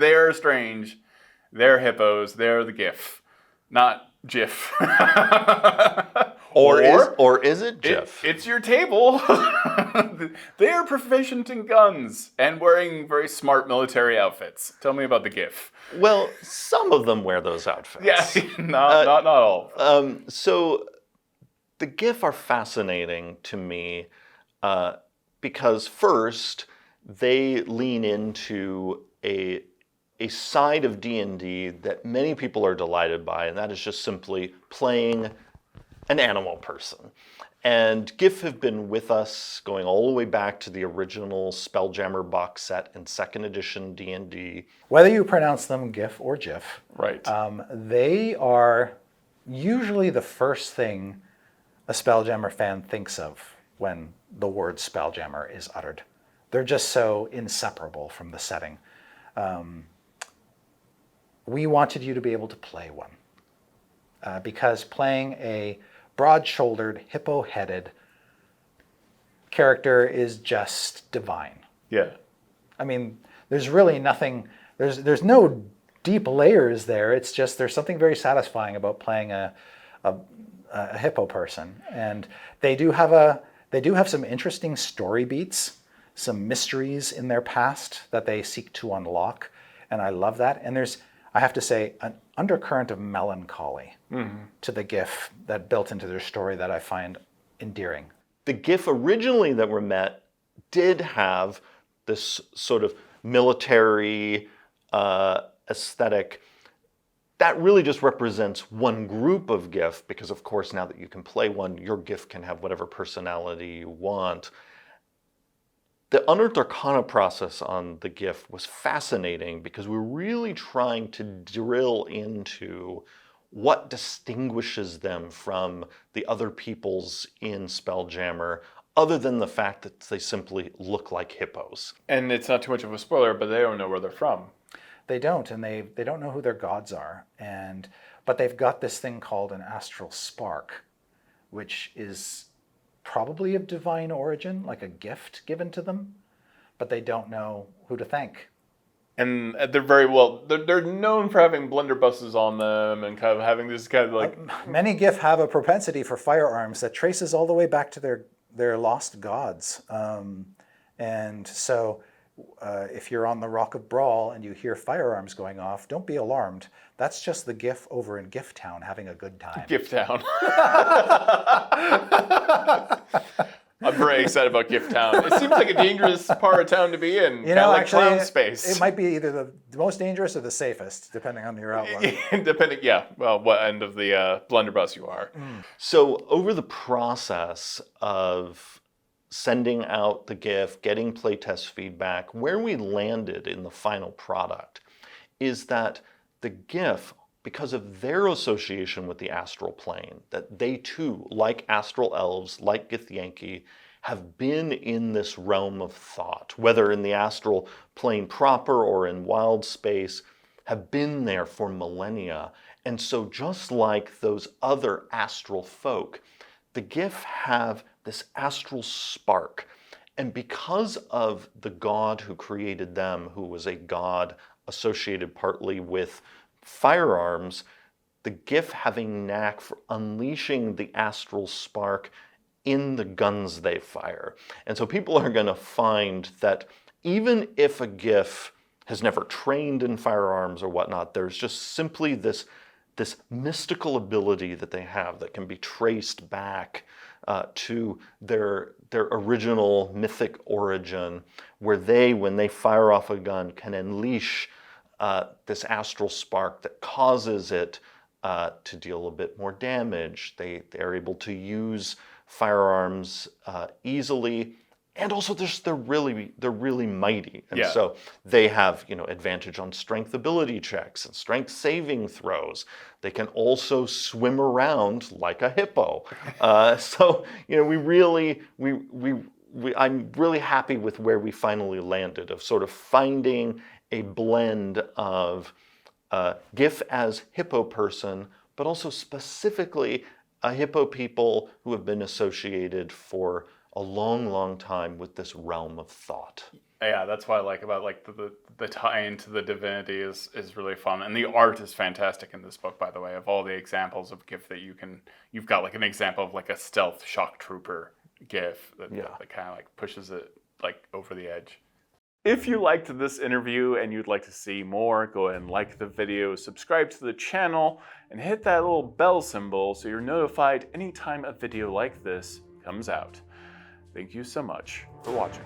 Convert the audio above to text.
They're strange. They're hippos. They're the Giff, not Giff. Or is it Giff? It's your table. They are proficient in guns and wearing very smart military outfits. Tell me about the Giff. Well, some of them wear those outfits. Yeah, not all. So the Giff are fascinating to me because first they lean into a side of D&D that many people are delighted by, and that is just simply playing an animal person. And Giff have been with us going all the way back to the original Spelljammer box set in 2nd edition D&D. Whether you pronounce them Giff or Giff, Right. They are usually the first thing a Spelljammer fan thinks of when the word Spelljammer is uttered. They're just so inseparable from the setting. We wanted you to be able to play one because playing a broad-shouldered, hippo-headed character is just divine. Yeah. I mean, there's really nothing, there's no deep layers there. It's just there's something very satisfying about playing a hippo person. And they do have some interesting story beats, some mysteries in their past that they seek to unlock. And I love that. And there's, I have to say, an undercurrent of melancholy to the Giff that built into their story that I find endearing. The Giff originally that were met did have this sort of military aesthetic. That really just represents one group of Giff, because of course now that you can play one, your Giff can have whatever personality you want. The Unearthed Arcana process on the Giff was fascinating because we're really trying to drill into what distinguishes them from the other peoples in Spelljammer, other than the fact that they simply look like hippos. And it's not too much of a spoiler, but they don't know where they're from. They don't, and they don't know who their gods are. But they've got this thing called an astral spark, which is probably of divine origin, like a gift given to them, but they don't know who to thank. And they're known for having blunderbusses on them and kind of having this kind of like... Many Giff have a propensity for firearms that traces all the way back to their lost gods. And so if you're on the Rock of Brawl and you hear firearms going off, don't be alarmed. That's just the Giff over in Giff Town having a good time. Giff Town. I'm very excited about Giff Town. It seems like a dangerous part of town to be in. You know, like actually, clown space. It might be either the most dangerous or the safest, depending on your outlook. What end of the blunderbuss you are. So over the process of sending out the Giff, getting playtest feedback, where we landed in the final product is that the Giff, because of their association with the Astral Plane, that they too, like Astral Elves, like Githyanki, have been in this realm of thought, whether in the Astral Plane proper or in Wildspace, have been there for millennia. And so just like those other astral folk, the Giff have this astral spark. And because of the god who created them, who was a god associated partly with firearms, the Giff having knack for unleashing the astral spark in the guns they fire. And so people are going to find that even if a Giff has never trained in firearms or whatnot, there's just simply this mystical ability that they have that can be traced back to their original mythic origin, where they, when they fire off a gun, can unleash this astral spark that causes it to deal a bit more damage. They're able to use firearms easily, and also they're really mighty, and so they have advantage on strength ability checks and strength saving throws. They can also swim around like a hippo. So I'm really happy with where we finally landed, of sort of finding a blend of Giff as hippo person, but also specifically a hippo people who have been associated for a long, long time with this realm of thought. Yeah, that's what I like about like the tie into the divinity is really fun, and the art is fantastic in this book. By the way, of all the examples of Giff that you've got like an example of like a stealth shock trooper Giff that kind of like pushes it like over the edge. If you liked this interview and you'd like to see more, go ahead and like the video, subscribe to the channel, and hit that little bell symbol so you're notified anytime a video like this comes out. Thank you so much for watching.